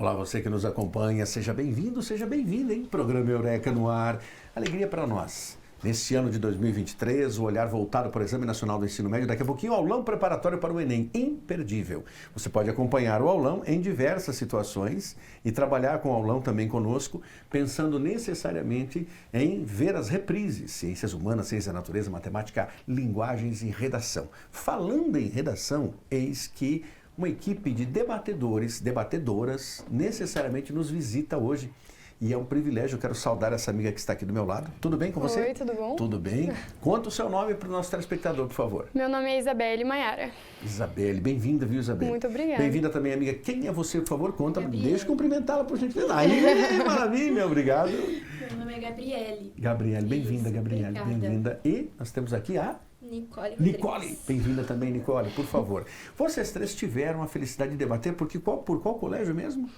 Olá, você que nos acompanha, seja bem-vindo, seja bem-vinda, hein? Programa Eureka no ar. Alegria para nós. Neste ano de 2023, o olhar voltado para o Exame Nacional do Ensino Médio, daqui a pouquinho, o aulão preparatório para o Enem, imperdível. Você pode acompanhar o aulão em diversas situações e trabalhar com o aulão também conosco, pensando necessariamente em ver as reprises, ciências humanas, ciência da natureza, matemática, linguagens e redação. Falando em redação, eis que uma equipe de debatedores, debatedoras, necessariamente nos visita hoje. E é um privilégio, eu quero saudar essa amiga que está aqui do meu lado. Tudo bem com você? Oi, tudo bom? Tudo bem. Conta o seu nome para o nosso telespectador, por favor. Meu nome é Isabelle Maiara. Isabelle, bem-vinda, viu, Isabelle? Muito obrigada. Bem-vinda também, amiga. Quem é você, por favor? Conta, Gabriela. deixa eu cumprimentá-la, por gentileza. Aí, maravilha, obrigado. Meu nome é Gabriele. Gabriele, bem-vinda, Isso, Gabriele, obrigada. bem-vinda. E nós temos aqui a Nicole Rodrigues. Nicole. Bem-vinda também, Nicole, por favor. Vocês três tiveram a felicidade de debater por qual colégio mesmo?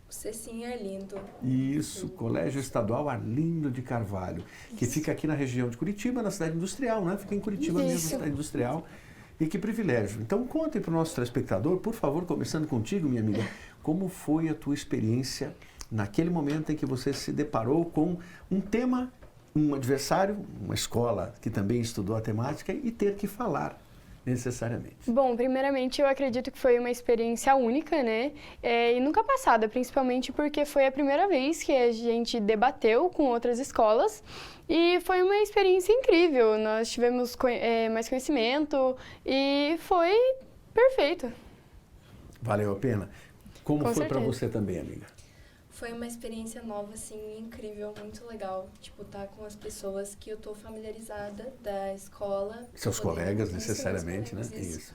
O Cecinho Arlindo. Isso, Colégio Estadual Arlindo de Carvalho, que fica aqui na região de Curitiba, na cidade industrial, né? Fica em Curitiba mesmo, Isso. cidade industrial. E que privilégio. Então, contem para o nosso telespectador, por favor, começando contigo, minha amiga, como foi a tua experiência naquele momento em que você se deparou com um tema, um adversário, uma escola que também estudou a temática e ter que falar necessariamente. Bom, primeiramente eu acredito que foi uma experiência única, né? E nunca passada, principalmente porque foi a primeira vez que a gente debateu com outras escolas e foi uma experiência incrível. Nós tivemos mais conhecimento e foi perfeito. Valeu a pena? Como Com foi para certeza. você também, amiga? Foi uma experiência nova, assim, incrível, muito legal. Tipo, estar com as pessoas que eu tô familiarizada da escola. Seus Poder- colegas, Isso, meus necessariamente, colegas, né? Isso.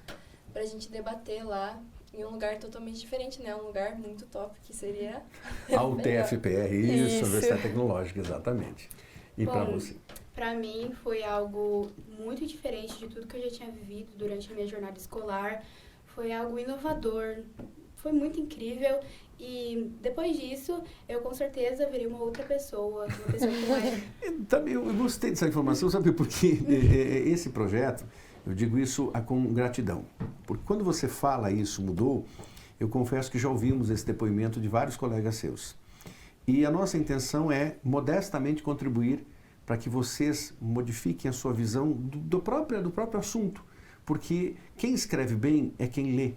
Pra gente debater lá em um lugar totalmente diferente, né? Um lugar muito top, que seria... A UTFPR, isso, Isso. Universidade Tecnológica, exatamente. E para Bom, você? Para mim foi algo muito diferente de tudo que eu já tinha vivido durante a minha jornada escolar. Foi algo inovador, foi muito incrível e depois disso eu com certeza virei uma outra pessoa, uma pessoa que não é... Também eu gostei dessa informação, sabe por quê? Esse projeto, eu digo isso com gratidão. Porque quando você fala isso, mudou, eu confesso que já ouvimos esse depoimento de vários colegas seus. E a nossa intenção é modestamente contribuir para que vocês modifiquem a sua visão do próprio assunto. Porque quem escreve bem é quem lê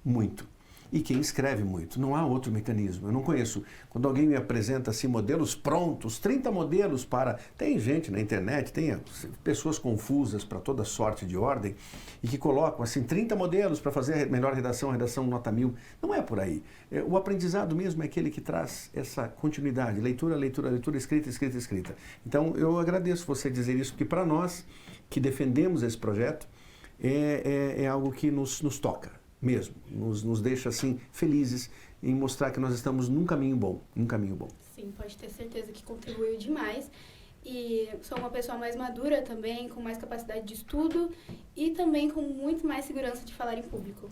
muito. E quem escreve muito. Não há outro mecanismo. Eu não conheço. Quando alguém me apresenta assim modelos prontos, 30 modelos para... Tem gente na internet, tem pessoas confusas para toda sorte de ordem e que colocam assim 30 modelos para fazer a melhor redação nota 1000. Não é por aí. O aprendizado mesmo é aquele que traz essa continuidade. Leitura, leitura, leitura, escrita, escrita, escrita. Então eu agradeço você dizer isso, porque para nós que defendemos esse projeto é algo que nos toca. Mesmo, nos deixa assim felizes em mostrar que nós estamos num caminho bom, Sim, pode ter certeza que contribuiu demais. E sou uma pessoa mais madura também, com mais capacidade de estudo e também com muito mais segurança de falar em público.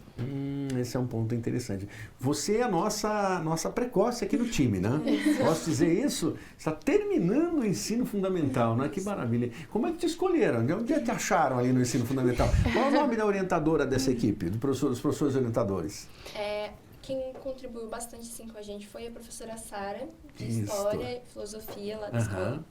Esse é um ponto interessante. Você é a nossa precoce aqui no time, né? Posso dizer isso? Está terminando o ensino fundamental, né? Que maravilha. Como é que te escolheram? Onde é que te acharam ali no ensino fundamental? Qual é o nome da orientadora dessa equipe, dos professores orientadores? Quem contribuiu bastante, sim, com a gente foi a professora Sara, de Isso. História e Filosofia lá da escola.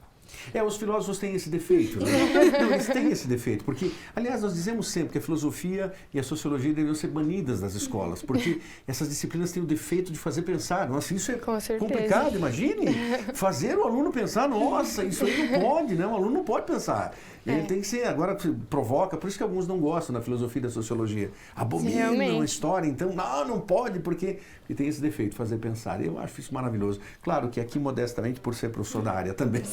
Os filósofos têm esse defeito, né? Não, eles têm esse defeito, porque, aliás, nós dizemos sempre que a filosofia e a sociologia deveriam ser banidas das escolas, porque essas disciplinas têm o defeito de fazer pensar. Nossa, isso é Com certeza. complicado, imagine. Fazer o aluno pensar, nossa, isso aí não pode, né? O aluno não pode pensar. Ele tem que ser, agora provoca, por isso que alguns não gostam da filosofia e da sociologia. Abominam a Realmente. história, então, não pode, porque tem esse defeito, fazer pensar. Eu acho isso maravilhoso. Claro que aqui, modestamente, por ser professor da área também,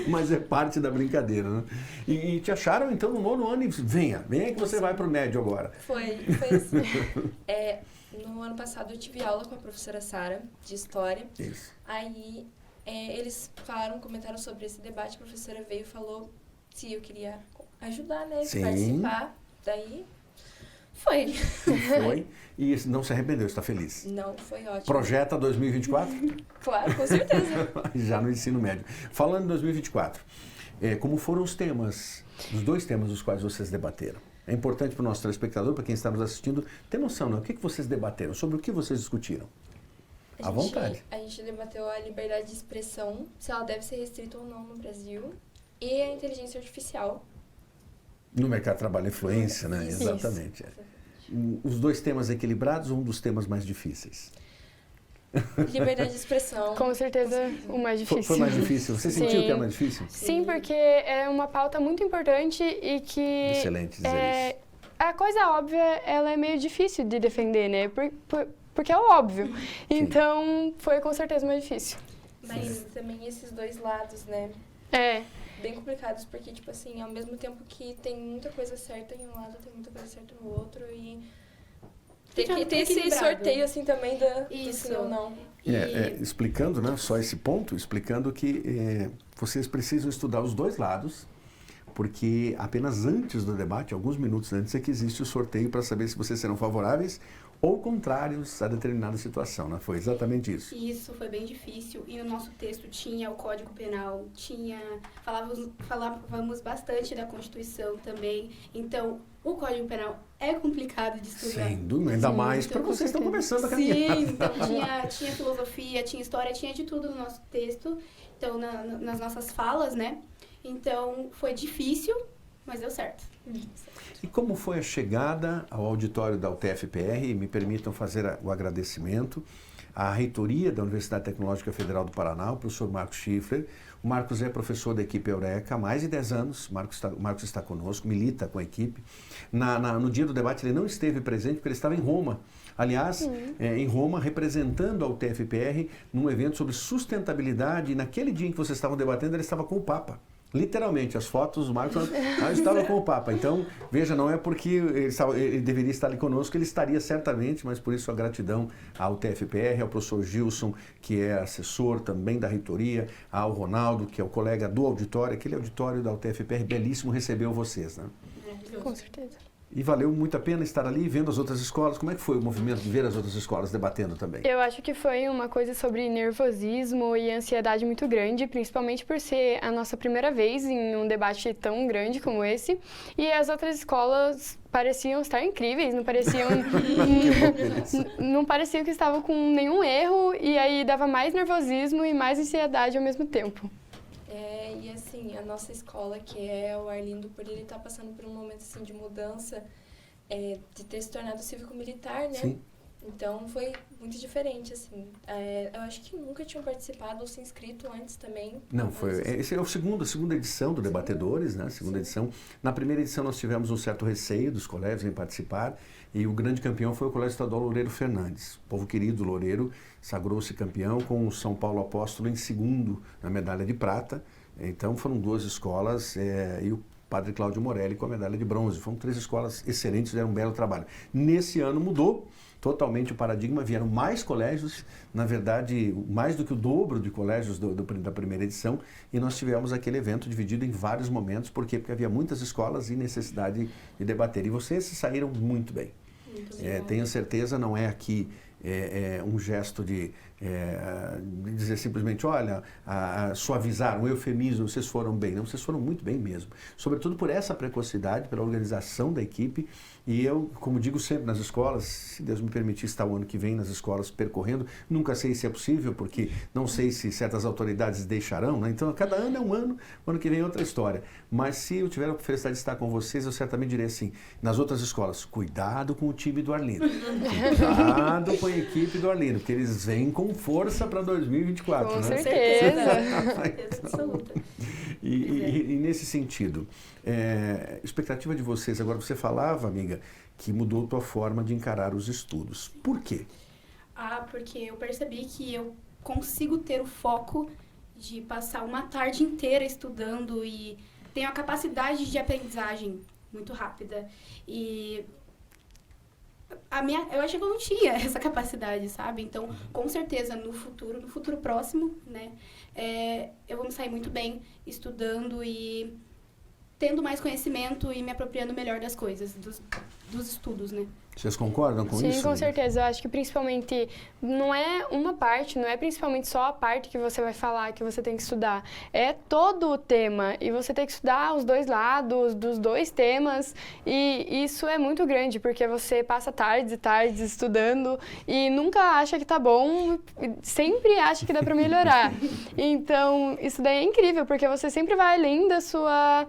mas é parte da brincadeira, né? E te acharam, então, no 9º ano e venha que você vai para o médio agora. Foi assim. No ano passado eu tive aula com a professora Sara, de História. Isso. Aí eles comentaram sobre esse debate, a professora veio e falou se eu queria ajudar, né, Sim. participar. Daí foi. Foi. E não se arrependeu, está feliz. Não, foi ótimo. Projeta 2024? Claro, com certeza. Já no ensino médio. Falando em 2024, como foram os temas, os 2 temas dos quais vocês debateram? É importante para o nosso telespectador, para quem está nos assistindo, ter noção, né? O que vocês debateram? Sobre o que vocês discutiram? À vontade. A gente debateu a liberdade de expressão, se ela deve ser restrita ou não no Brasil, e a inteligência artificial. No mercado de trabalho, influência, né? Isso. Exatamente. É. Os dois temas equilibrados ou um dos temas mais difíceis? Liberdade de expressão. Com certeza o mais difícil. Foi mais difícil? Você sentiu que era mais difícil? Sim, porque é uma pauta muito importante e que... Excelente dizer isso. A coisa óbvia, ela é meio difícil de defender, né? Porque é o óbvio. Então, foi com certeza mais difícil. Mas também esses dois lados, né? Bem complicados, porque, tipo assim, ao mesmo tempo que tem muita coisa certa em um lado, tem muita coisa certa no outro, e tem que ter esse sorteio, assim, também do sim ou não. Explicando, né, só esse ponto, explicando que vocês precisam estudar os dois lados, porque apenas antes do debate, alguns minutos antes, é que existe o sorteio para saber se vocês serão favoráveis ou contrários a determinada situação, né? Foi exatamente isso. Isso, foi bem difícil. E no nosso texto tinha o Código Penal, falávamos bastante da Constituição também. Então, o Código Penal é complicado de estudar. Sem dúvida, ainda mais para vocês estão começando a caminhar. Sim, então tinha filosofia, tinha história, tinha de tudo no nosso texto, então nas nossas falas, né? Então, foi difícil, mas deu certo. E como foi a chegada ao auditório da UTF-PR? Me permitam fazer o agradecimento à reitoria da Universidade Tecnológica Federal do Paraná, o professor Marcos Schiffler. O Marcos é professor da equipe Eureka há mais de 10 anos. O Marcos está conosco, milita com a equipe. No dia do debate ele não esteve presente porque ele estava em Roma. Aliás, em Roma, representando a UTF-PR num evento sobre sustentabilidade. E naquele dia em que vocês estavam debatendo, ele estava com o Papa. Literalmente, as fotos, o Marcos estava com o Papa. Então, veja, não é porque ele deveria estar ali conosco, ele estaria certamente, mas por isso a gratidão ao TFPR, ao professor Gilson, que é assessor também da reitoria, ao Ronaldo, que é o colega do auditório, aquele auditório da UTF-PR belíssimo recebeu vocês, né? Com certeza. E valeu muito a pena estar ali vendo as outras escolas. Como é que foi o movimento de ver as outras escolas debatendo também? Eu acho que foi uma coisa sobre nervosismo e ansiedade muito grande, principalmente por ser a nossa primeira vez em um debate tão grande como esse. E as outras escolas pareciam estar incríveis, não parecia que estavam com nenhum erro, e aí dava mais nervosismo e mais ansiedade ao mesmo tempo. E assim, a nossa escola, que é o Arlindo, por ele estar passando por um momento assim, de mudança, de ter se tornado cívico-militar, né? Sim. Então foi muito diferente, assim. Eu acho que nunca tinham participado ou se inscrito antes também. Não, foi. Esse é a segunda edição do Debatedores, né? Segunda edição. Na primeira edição nós tivemos um certo receio dos colégios em participar, e o grande campeão foi o Colégio Estadual Loureiro Fernandes. O povo querido Loureiro sagrou-se campeão com o São Paulo Apóstolo em segundo na medalha de prata. Então foram duas escolas e o Padre Cláudio Morelli com a medalha de bronze. Foram 3 escolas excelentes, fizeram um belo trabalho. Nesse ano mudou totalmente o paradigma, vieram mais colégios, na verdade, mais do que o dobro de colégios da primeira edição, e nós tivemos aquele evento dividido em vários momentos. Por quê? Porque havia muitas escolas e necessidade de debater. E vocês se saíram muito bem. Tenho certeza, não é aqui um gesto de dizer simplesmente, olha, suavizar, um eufemismo, vocês foram bem. Não, vocês foram muito bem mesmo. Sobretudo por essa precocidade, pela organização da equipe. E eu, como digo sempre nas escolas, se Deus me permitir estar o ano que vem nas escolas percorrendo, nunca sei se é possível, porque não sei se certas autoridades deixarão, né? Então, cada ano é um ano, o ano que vem é outra história. Mas se eu tiver a felicidade de estar com vocês, eu certamente direi assim, nas outras escolas, cuidado com o time do Arlindo. Cuidado com a equipe do Arlindo, porque eles vêm com força para 2024. Com né? certeza. Absoluta. E nesse sentido, expectativa de vocês, agora você falava, amiga, que mudou a tua forma de encarar os estudos. Por quê? Porque eu percebi que eu consigo ter o foco de passar uma tarde inteira estudando e tenho a capacidade de aprendizagem muito rápida. E eu achei que eu não tinha essa capacidade, sabe? Então, com certeza, no futuro próximo, né, eu vou me sair muito bem estudando e tendo mais conhecimento e me apropriando melhor das coisas, dos estudos, né? Vocês concordam com isso? Sim, com certeza. Eu acho que principalmente não é uma parte, não é principalmente só a parte que você vai falar, que você tem que estudar. É todo o tema e você tem que estudar os dois lados dos dois temas e isso é muito grande porque você passa tardes e tardes estudando e nunca acha que tá bom, sempre acha que dá para melhorar. Então, isso daí é incrível porque você sempre vai além da sua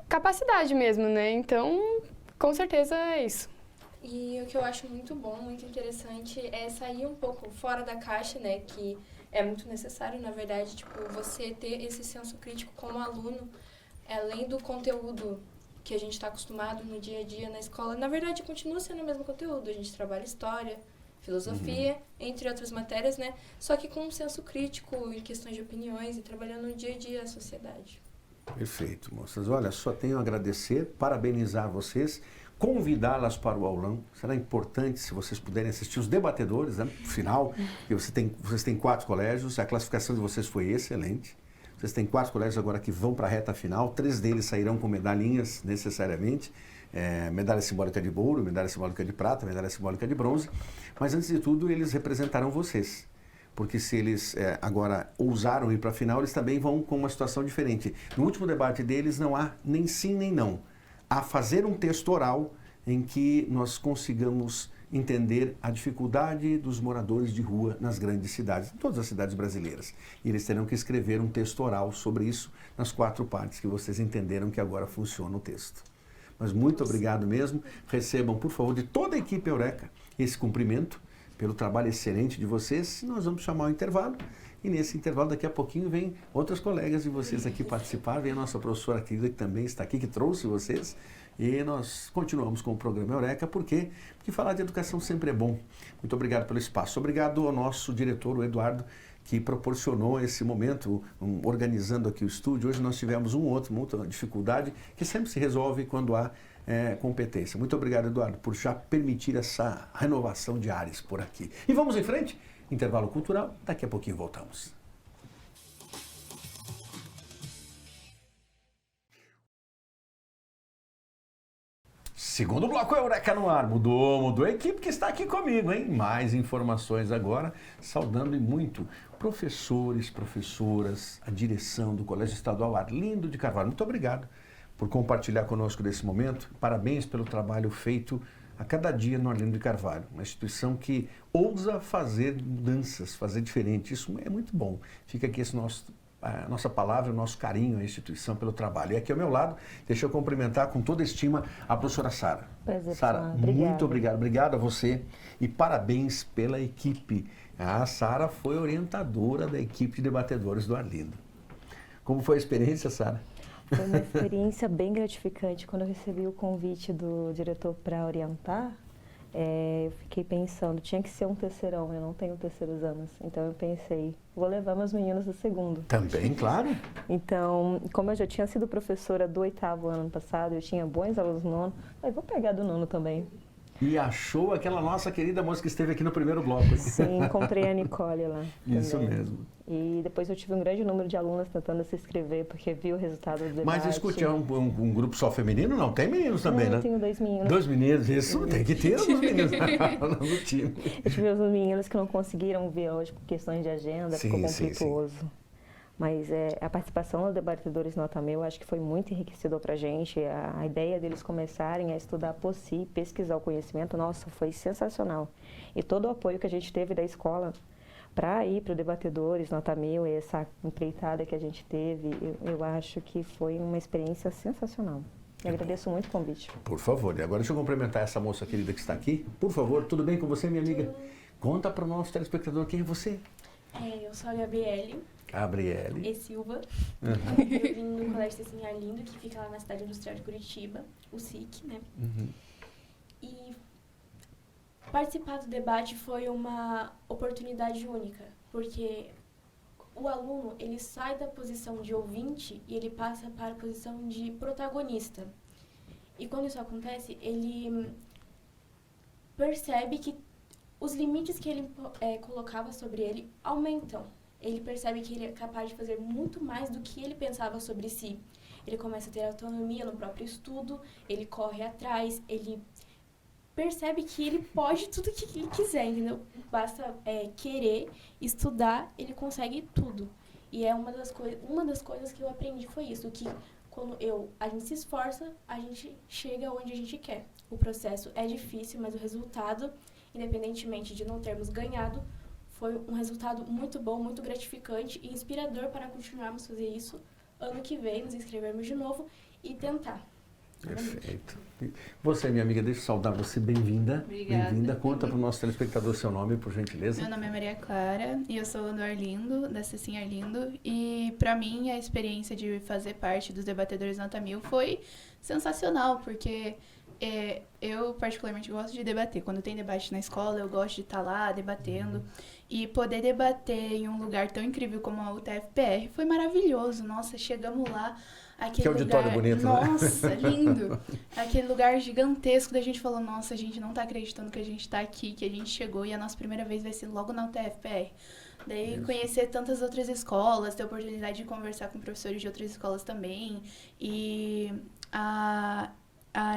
capacidade mesmo, né? Então, com certeza é isso. E o que eu acho muito bom, muito interessante, é sair um pouco fora da caixa, né? Que é muito necessário, na verdade, tipo, você ter esse senso crítico como aluno, além do conteúdo que a gente está acostumado no dia a dia na escola. Na verdade, continua sendo o mesmo conteúdo. A gente trabalha história, filosofia, entre outras matérias, né? Só que com um senso crítico em questões de opiniões e trabalhando no dia a dia a sociedade. Perfeito, moças. Olha, só tenho a agradecer, parabenizar vocês, convidá-las para o aulão. Será importante se vocês puderem assistir os debatedores, né? No final, vocês têm 4 colégios, a classificação de vocês foi excelente. Vocês têm 4 colégios agora que vão para a reta final, 3 deles sairão com medalhinhas necessariamente. Medalha simbólica de ouro, medalha simbólica de prata, medalha simbólica de bronze. Mas antes de tudo, eles representarão vocês. Porque se eles agora ousaram ir para a final, eles também vão com uma situação diferente. No último debate deles não há nem sim nem não. Há fazer um texto oral em que nós consigamos entender a dificuldade dos moradores de rua nas grandes cidades, em todas as cidades brasileiras. E eles terão que escrever um texto oral sobre isso nas 4 partes que vocês entenderam que agora funciona o texto. Mas muito obrigado mesmo. Recebam, por favor, de toda a equipe Eureka esse cumprimento pelo trabalho excelente de vocês. Nós vamos chamar o intervalo e nesse intervalo daqui a pouquinho vem outras colegas de vocês aqui participar, vem a nossa professora querida que também está aqui, que trouxe vocês e nós continuamos com o programa Eureka, porque falar de educação sempre é bom. Muito obrigado pelo espaço. Obrigado ao nosso diretor, o Eduardo, que proporcionou esse momento, organizando aqui o estúdio. Hoje nós tivemos uma outra dificuldade que sempre se resolve quando há competência. Muito obrigado, Eduardo, por já permitir essa renovação de ares por aqui. E vamos em frente, intervalo cultural, daqui a pouquinho voltamos. Segundo bloco Eureka no ar, mudou a equipe que está aqui comigo, hein? Mais informações agora, saudando e muito professores, professoras, a direção do Colégio Estadual Arlindo de Carvalho. Muito obrigado por compartilhar conosco desse momento. Parabéns pelo trabalho feito a cada dia no Arlindo de Carvalho, uma instituição que ousa fazer mudanças, fazer diferente. Isso é muito bom. Fica aqui a nossa palavra, o nosso carinho à instituição pelo trabalho. E aqui ao meu lado, deixa eu cumprimentar com toda a estima a professora Sara. Sara, muito obrigado. Obrigado a você e parabéns pela equipe. A Sara foi orientadora da equipe de debatedores do Arlindo. Como foi a experiência, Sara? Foi uma experiência bem gratificante. Quando eu recebi o convite do diretor para orientar, eu fiquei pensando, tinha que ser um terceirão, eu não tenho terceiros anos. Então eu pensei, vou levar meus meninos do segundo. Também, claro. Então, como eu já tinha sido professora do 8º ano passado, eu tinha bons alunos no nono, aí vou pegar do nono também. E achou aquela nossa querida moça que esteve aqui no primeiro bloco. Sim, encontrei a Nicole lá. Isso também. mesmo. E depois eu tive um grande número de alunas tentando se inscrever, porque vi o resultado do debate. Mas escute, é um grupo só feminino? Não, tem meninos também, né? Eu tenho 2 meninos. 2 meninos, isso, tem que ter os meninos no time. Eu tive os meninos que não conseguiram vir hoje por questões de agenda, ficou conflituoso. Sim. Mas a participação dos debatedores Nota 1000, acho que foi muito enriquecedor para a gente. A ideia deles começarem a estudar por si, pesquisar o conhecimento, nossa, foi sensacional. E todo o apoio que a gente teve da escola para ir para o debatedores Nota 1000, essa empreitada que a gente teve, eu acho que foi uma experiência sensacional. Eu agradeço muito o convite. Por favor, e agora deixa eu cumprimentar essa moça querida que está aqui. Por favor, tudo bem com você, minha amiga? Conta para o nosso telespectador quem é você. Eu sou a Gabriele E. Silva. Eu vim no Colégio Cecília Arlindo, que fica lá na cidade industrial de Curitiba, o SIC, né? E participar do debate foi uma oportunidade única, porque o aluno, ele sai da posição de ouvinte e ele passa para a posição de protagonista. E quando isso acontece, ele percebe que os limites que ele colocava sobre ele aumentam. Ele percebe que ele é capaz de fazer muito mais do que ele pensava sobre si. Ele começa a ter autonomia no próprio estudo, ele corre atrás, ele percebe que ele pode tudo que ele quiser, entendeu? Basta querer, estudar, ele consegue tudo. E uma das coisas que eu aprendi foi isso, que quando a gente se esforça, a gente chega onde a gente quer. O processo é difícil, mas o resultado, independentemente de não termos ganhado, foi um resultado muito bom, muito gratificante e inspirador para continuarmos a fazer isso ano que vem, nos inscrevermos de novo e tentar. Perfeito. Você, minha amiga, deixa eu saudar você. Bem-vinda. Obrigada. Bem-vinda. Conta para o nosso telespectador seu nome, por gentileza. Meu nome é Maria Clara e eu sou do Arlindo, da Cecim Arlindo. E para mim a experiência de fazer parte dos debatedores Nota 1000 foi sensacional, porque eu particularmente gosto de debater. Quando tem debate na escola, eu gosto de estar lá debatendo. E poder debater em um lugar tão incrível como a UTFPR foi maravilhoso. Nossa, chegamos lá, aquele auditório lugar, bonito, nossa, né? Lindo. Aquele lugar gigantesco, da gente falou, nossa, a gente não tá acreditando que a gente tá aqui, que a gente chegou e a nossa primeira vez vai ser logo na UTFPR. Daí conhecer tantas outras escolas, ter a oportunidade de conversar com professores de outras escolas também. E a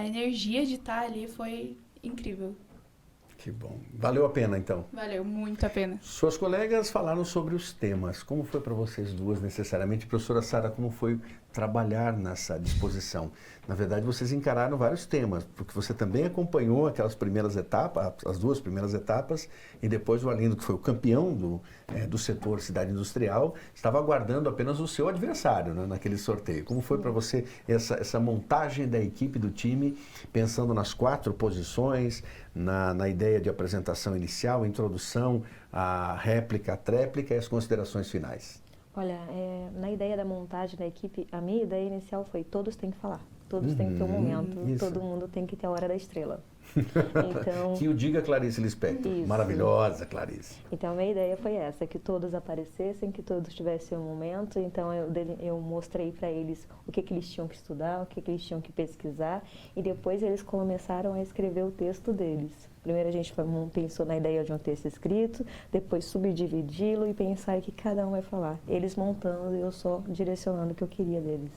energia de estar ali foi incrível. Que bom. Valeu a pena, então? Valeu muito a pena. Suas colegas falaram sobre os temas. Como foi para vocês duas, necessariamente? Professora Sara, como foi trabalhar nessa disposição? Na verdade, vocês encararam vários temas, porque você também acompanhou aquelas primeiras etapas, as duas primeiras etapas, e depois o Arlindo, que foi o campeão do setor cidade industrial, estava aguardando apenas o seu adversário, né, naquele sorteio. Como foi para você essa montagem da equipe, do time, pensando nas 4 posições, na ideia de apresentação inicial, introdução, a réplica, a tréplica e as considerações finais? Olha, na ideia da montagem da equipe, a minha ideia inicial foi todos têm que falar. Todos têm que ter um momento, todo mundo tem que ter a hora da estrela. Então, que o diga Clarice Lispector. Isso. Maravilhosa, Clarice. Então, a minha ideia foi essa, que todos aparecessem, que todos tivessem um momento. Então, eu mostrei para eles o que eles tinham que estudar, o que eles tinham que pesquisar, e depois eles começaram a escrever o texto deles. Primeiro a gente pensou na ideia de um texto escrito, depois subdividi-lo e pensar que cada um vai falar. Eles montando e eu só direcionando o que eu queria deles.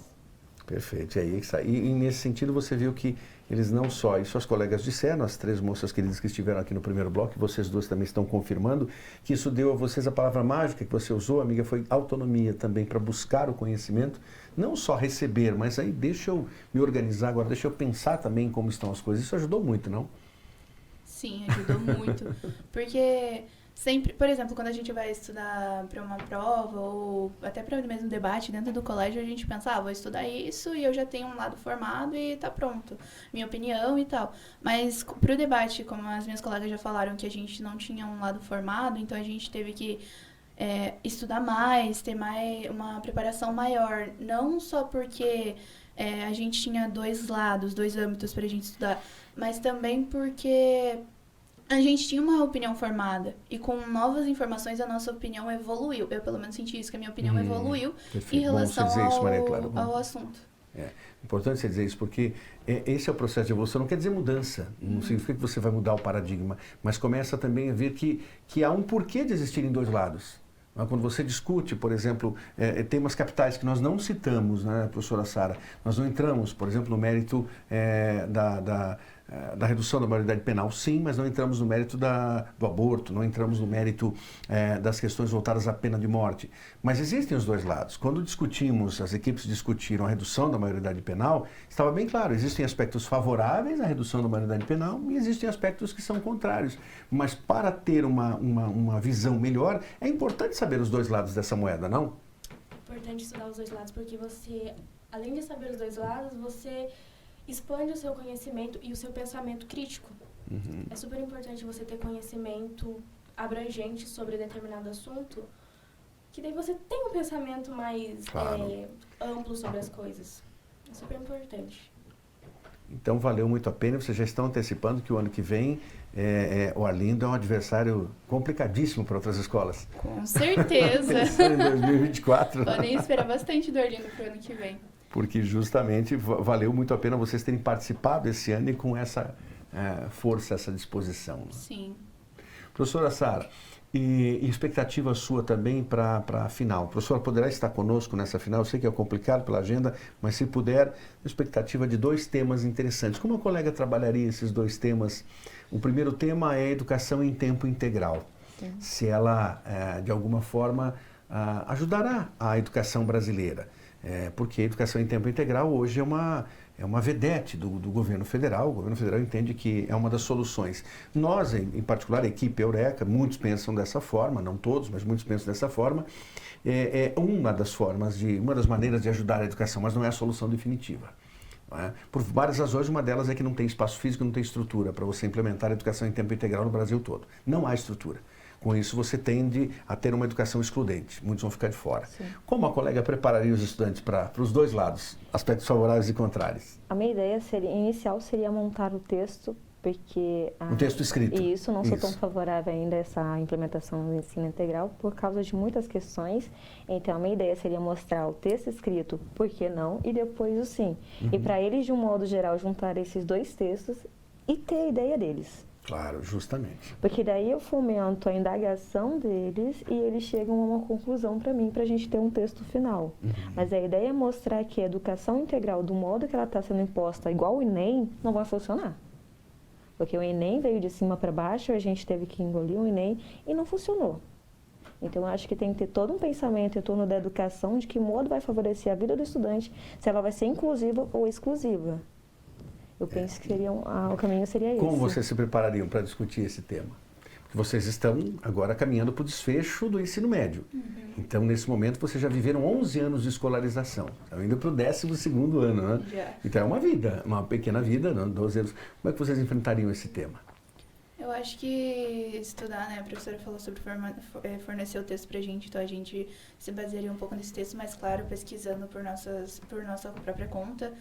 Perfeito. E nesse sentido você viu que eles não só, e suas colegas disseram, as 3 moças queridas que estiveram aqui no primeiro bloco, e vocês duas também estão confirmando, que isso deu a vocês a palavra mágica que você usou, amiga, foi autonomia também para buscar o conhecimento, não só receber, mas aí deixa eu me organizar agora, deixa eu pensar também como estão as coisas. Isso ajudou muito, não? Sim, ajudou muito. Porque sempre, por exemplo, quando a gente vai estudar para uma prova ou até para o mesmo debate dentro do colégio, a gente pensa, vou estudar isso e eu já tenho um lado formado e tá pronto, minha opinião e tal. Mas para o debate, como as minhas colegas já falaram que a gente não tinha um lado formado, então a gente teve que estudar mais, ter uma preparação maior, não só porque a gente tinha 2 lados, 2 âmbitos para a gente estudar, mas também porque a gente tinha uma opinião formada e com novas informações a nossa opinião evoluiu. Eu pelo menos senti isso, que a minha opinião evoluiu em relação ao assunto. Importante você dizer isso, porque esse é o processo de evolução. Não quer dizer mudança, não significa que você vai mudar o paradigma, mas começa também a ver que há um porquê de existirem 2 lados. Quando você discute, por exemplo, temas capitais que nós não citamos, né, professora Sara, nós não entramos, por exemplo, no mérito da redução da maioridade penal, sim, mas não entramos no mérito do aborto, não entramos no mérito das questões voltadas à pena de morte. Mas existem os 2 lados. Quando discutimos, as equipes discutiram a redução da maioridade penal, estava bem claro, existem aspectos favoráveis à redução da maioridade penal e existem aspectos que são contrários. Mas para ter uma visão melhor, é importante saber os 2 lados dessa moeda, não? É importante estudar os 2 lados, porque você, além de saber os 2 lados, você expande o seu conhecimento e o seu pensamento crítico. É super importante você ter conhecimento abrangente sobre determinado assunto, que daí você tem um pensamento mais amplo sobre as coisas. É super importante. Então valeu muito a pena. Vocês já estão antecipando que o ano que vem o Arlindo é um adversário complicadíssimo para outras escolas. Com certeza. Em 2024. Podem esperar bastante do Arlindo para o ano que vem. Porque justamente valeu muito a pena vocês terem participado esse ano e com essa força, essa disposição. Sim. Professora Sara, E expectativa sua também para a final? A professora poderá estar conosco nessa final? Eu sei que é complicado pela agenda, mas se puder, expectativa de 2 temas interessantes. Como a colega trabalharia esses 2 temas? O primeiro tema é educação em tempo integral. Sim. Se ela, de alguma forma, ajudará a educação brasileira. Porque a educação em tempo integral hoje é uma vedete do governo federal. O governo federal entende que é uma das soluções. Nós, em particular, a equipe Eureka, muitos pensam dessa forma, não todos, mas muitos pensam dessa forma. É uma das maneiras de ajudar a educação, mas não é a solução definitiva. Não é? Por várias razões, uma delas é que não tem espaço físico, não tem estrutura para você implementar a educação em tempo integral no Brasil todo. Não há estrutura. Com isso, você tende a ter uma educação excludente. Muitos vão ficar de fora. Sim. Como a colega prepararia os estudantes para os 2 lados, aspectos favoráveis e contrários? A minha ideia inicial seria montar o texto, porque... Um texto escrito. Isso, não sou tão favorável ainda a essa implementação do ensino integral, por causa de muitas questões. Então, a minha ideia seria mostrar o texto escrito, por que não, e depois o sim. E para eles, de um modo geral, juntar esses 2 textos e ter a ideia deles. Claro, justamente. Porque daí eu fomento a indagação deles e eles chegam a uma conclusão para mim, para a gente ter um texto final. Mas a ideia é mostrar que a educação integral, do modo que ela está sendo imposta, igual o Enem, não vai funcionar. Porque o Enem veio de cima para baixo, a gente teve que engolir o Enem e não funcionou. Então, eu acho que tem que ter todo um pensamento em torno da educação, de que modo vai favorecer a vida do estudante, se ela vai ser inclusiva ou exclusiva. Eu penso que o caminho seria esse. Como vocês se preparariam para discutir esse tema? Porque vocês estão agora caminhando para o desfecho do ensino médio. Então, nesse momento, vocês já viveram 11 anos de escolarização. Estão indo para o 12º ano, né? Yeah. Então, é uma vida, uma pequena vida, né? 12 anos. Como é que vocês enfrentariam esse tema? Eu acho que estudar, né? A professora falou sobre fornecer o texto para a gente, então a gente se basearia um pouco nesse texto, mas, claro, pesquisando por nossa própria conta.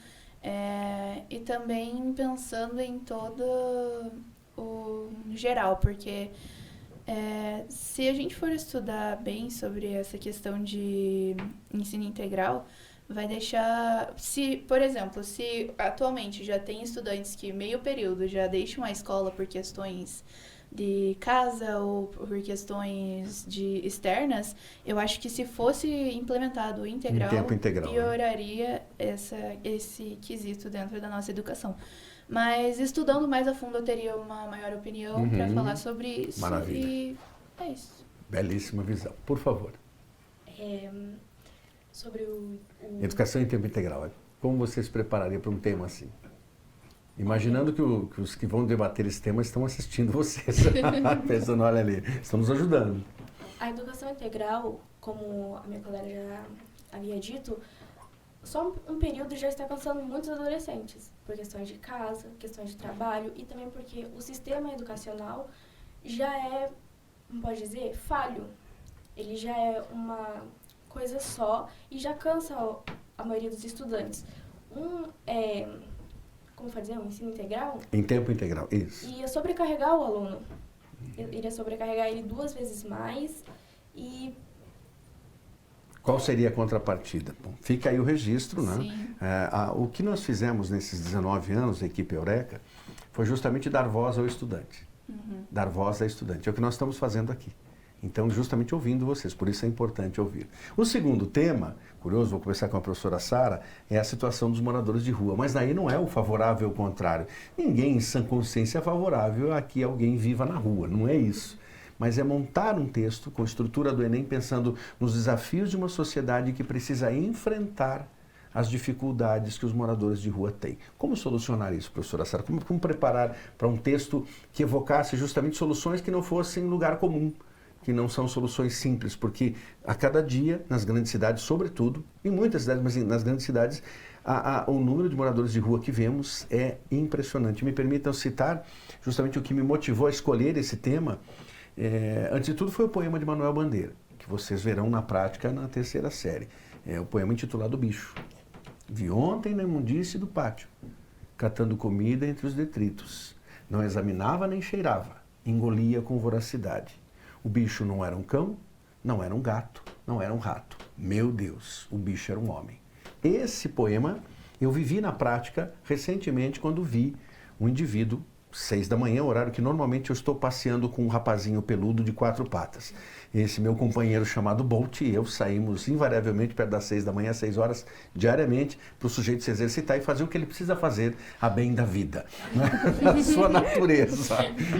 E também pensando em todo o geral, porque se a gente for estudar bem sobre essa questão de ensino integral, vai deixar... Por exemplo, se atualmente já tem estudantes que meio período já deixam a escola por questões de casa ou por questões externas, eu acho que se fosse implementado o integral, pioraria esse quesito dentro da nossa educação. Mas estudando mais a fundo eu teria uma maior opinião para falar sobre isso. Maravilha. E é isso. Belíssima visão. Por favor. Sobre Educação em tempo integral. Como você se prepararia para um tema assim? Imaginando que os que vão debater esse tema estão assistindo vocês. Pensando, olha ali, estão nos ajudando. A educação integral, como a minha colega já havia dito, só um período já está alcançando muitos adolescentes, por questões de casa, questões de trabalho e também porque o sistema educacional já é, como pode dizer, falho. Ele já é uma coisa só e já cansa a maioria dos estudantes. Como fazer um ensino integral? Em tempo integral, isso. Ia sobrecarregar o aluno. Iria sobrecarregar ele 2 vezes mais e... Qual seria a contrapartida? Bom, fica aí o registro, né? O que nós fizemos nesses 19 anos, a equipe Eureka, foi justamente dar voz ao estudante. Dar voz ao estudante. É o que nós estamos fazendo aqui. Então, justamente ouvindo vocês, por isso é importante ouvir. O segundo tema, curioso, vou começar com a professora Sara, é a situação dos moradores de rua. Mas daí não é o favorável ao contrário. Ninguém em sã consciência é favorável a que alguém viva na rua, não é isso. Mas é montar um texto com a estrutura do Enem, pensando nos desafios de uma sociedade que precisa enfrentar as dificuldades que os moradores de rua têm. Como solucionar isso, professora Sara? Como preparar para um texto que evocasse justamente soluções que não fossem lugar comum? Que não são soluções simples, porque a cada dia, nas grandes cidades, sobretudo, em muitas cidades, mas nas grandes cidades, o número de moradores de rua que vemos é impressionante. Me permitam citar justamente o que me motivou a escolher esse tema. Antes de tudo, foi o poema de Manuel Bandeira, que vocês verão na prática na 3ª série. É o poema intitulado Bicho. Vi ontem na imundície do pátio, catando comida entre os detritos. Não examinava nem cheirava, engolia com voracidade. O bicho não era um cão, não era um gato, não era um rato. Meu Deus, o bicho era um homem. Esse poema eu vivi na prática recentemente quando vi um indivíduo 6 da manhã, horário que normalmente eu estou passeando com um rapazinho peludo de 4 patas. Esse meu companheiro chamado Bolt e eu saímos invariavelmente perto das 6 da manhã, 6 horas, diariamente, para o sujeito se exercitar e fazer o que ele precisa fazer a bem da vida, né? A sua natureza.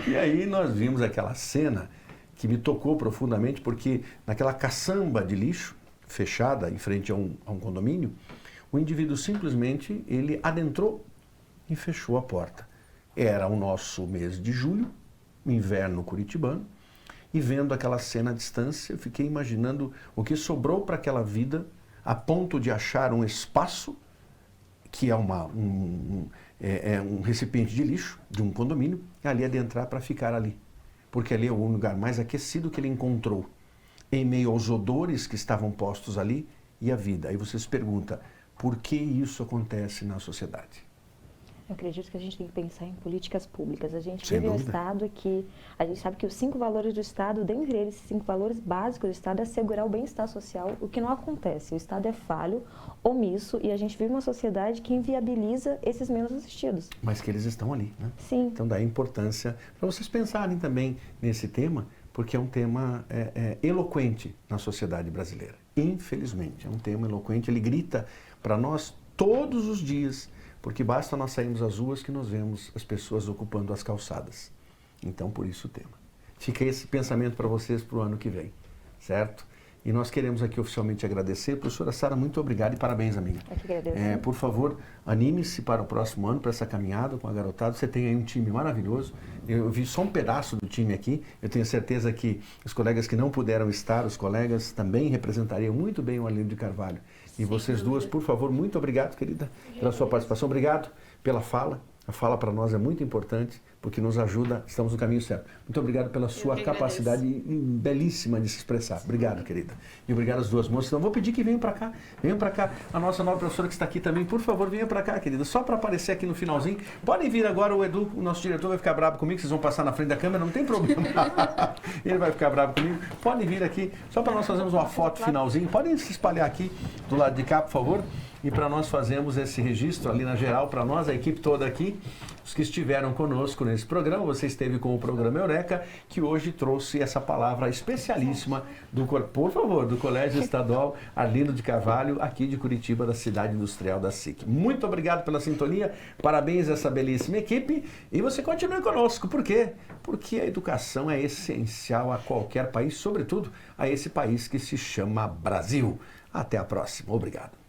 E aí nós vimos aquela cena que me tocou profundamente, porque naquela caçamba de lixo fechada em frente a um condomínio, o indivíduo simplesmente ele adentrou e fechou a porta. Era o nosso mês de julho, inverno curitibano, e vendo aquela cena à distância, eu fiquei imaginando o que sobrou para aquela vida, a ponto de achar um espaço, que é um recipiente de lixo, de um condomínio, e ali adentrar para ficar ali. Porque ali é o lugar mais aquecido que ele encontrou, em meio aos odores que estavam postos ali, e a vida. Aí você se pergunta, por que isso acontece na sociedade? Eu acredito que a gente tem que pensar em políticas públicas. A gente vive um Estado que, a gente sabe que os 5 valores do Estado, dentre eles, 5 valores básicos do Estado é assegurar o bem-estar social, o que não acontece. O Estado é falho, omisso, e a gente vive uma sociedade que inviabiliza esses menos assistidos. Mas que eles estão ali, né? Sim. Então daí a importância para vocês pensarem também nesse tema, porque é um tema eloquente na sociedade brasileira. Infelizmente, é um tema eloquente, ele grita para nós todos os dias, porque basta nós sairmos às ruas que nós vemos as pessoas ocupando as calçadas. Então, por isso o tema. Fica esse pensamento para vocês para o ano que vem, certo? E nós queremos aqui oficialmente agradecer. Professora Sara, muito obrigado e parabéns, amiga. Eu que agradeço. Por favor, anime-se para o próximo ano, para essa caminhada com a garotada. Você tem aí um time maravilhoso. Eu vi só um pedaço do time aqui. Eu tenho certeza que os colegas que não puderam estar, os colegas também representariam muito bem o Arlindo de Carvalho. E vocês duas, por favor, muito obrigado, querida, pela sua participação. Obrigado pela fala. A fala para nós é muito importante, porque nos ajuda, estamos no caminho certo. Muito obrigado pela sua capacidade belíssima de se expressar. Obrigado, querida. E obrigado às duas moças. Então, vou pedir que venham para cá. Venham para cá. A nossa nova professora que está aqui também, por favor, venha para cá, querida. Só para aparecer aqui no finalzinho. Podem vir agora, o Edu, o nosso diretor, vai ficar bravo comigo, vocês vão passar na frente da câmera, não tem problema. Ele vai ficar bravo comigo. Podem vir aqui, só para nós fazermos uma foto finalzinho. Podem se espalhar aqui do lado de cá, por favor. E para nós fazermos esse registro ali na geral, para nós, a equipe toda aqui, os que estiveram conosco nesse programa, você esteve com o programa Eureka, que hoje trouxe essa palavra especialíssima do Colégio Estadual Arlindo de Carvalho, aqui de Curitiba, da cidade industrial da SIC. Muito obrigado pela sintonia, parabéns a essa belíssima equipe e você continue conosco. Por quê? Porque a educação é essencial a qualquer país, sobretudo a esse país que se chama Brasil. Até a próxima. Obrigado.